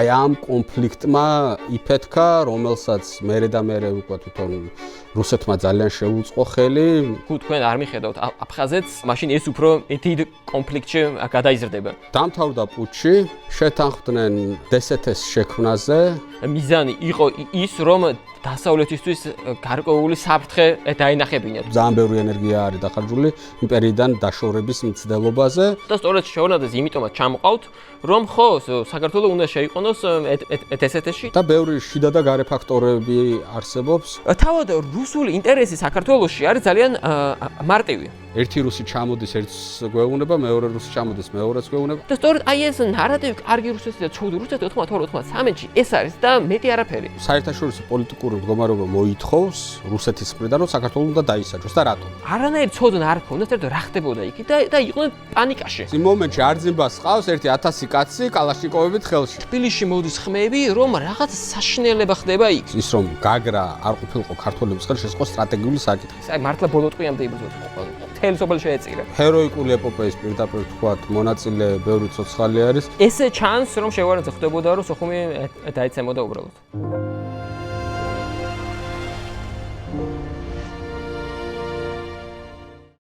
აი ამ კონფლიქტმა იფეთქა, რომელსაც მერე და მერე უკვე თვითონ რუსეთმა ძალიან შეუწყო ხელი. თუ თქვენ არ მიხედავთ აფხაზეთს, მაშინ ეს უფრო დიდ კონფლიქტში გადაიზრდება. დამთავრდა პუტჩი, შეთანხმდნენ დსთ-ს შექმნაზე. მიზანი იყო ის, რომ დასავლეთისთვის გარკვეული საფრთხე დაინახებინათ. ძალიან ბევრი ენერგია არის დახარჯული იმპერიიდან დაშორების მცდელობაზე. და სწორედ შეუნადეს იმიტომაც ჩამოყავთ, რომ ხო საქართველო უნდა შეიყვანოს დსთ-ში. და ბევრი შიდა და გარე ფაქტორები არსებობს. თავად რუსული ინტერესი საქართველოში არის ძალიან მარტივი. ერთი რუსი ჩამოდის ერთს გვეუბნება, მეორე რუსი ჩამოდის მეორეს გვეუბნება. და სწორედ აი ეს ნარატივი კარგი რუსეთი და ცუდი რუსეთი 92-93-ში ეს არის და მეტი არაფერი. საერთაშორისო პოლიტიკური მდგომარეობა მოითხოვს რუსეთის მხრიდან, რომ საქართველო უნდა დაისაჯოს და რატომ? არანაირი ცოდნა არ ქონდათ, საერთოდ რა ხდებოდა იქ და იყვნენ პანიკაში. იმ მომენტში არძიმბას ყავს ერთი 1000 კაცი კალაშნიკოვებით ხელში. თბილისში მოდის ხმები, რომ რაღაც საშინელება ხდება იქ. ის რომ გაგრა არ ყოფილიყო ქართველების ხელში, ეს იყო სტრატეგიული საკითხი. აი მართლა ბოლო ტყვიამდე იბრძოდა. მთელი სოფელი შეეწირა. ჰეროიკული ეპოპეის პირდაპირ თქვათ მონაწილე ბევრი ცოცხალი არის. ესე ჩანს, რომ შეგვარანზე ხდებოდა, რომ სოხუმი დაეცემოდა უბრალოდ.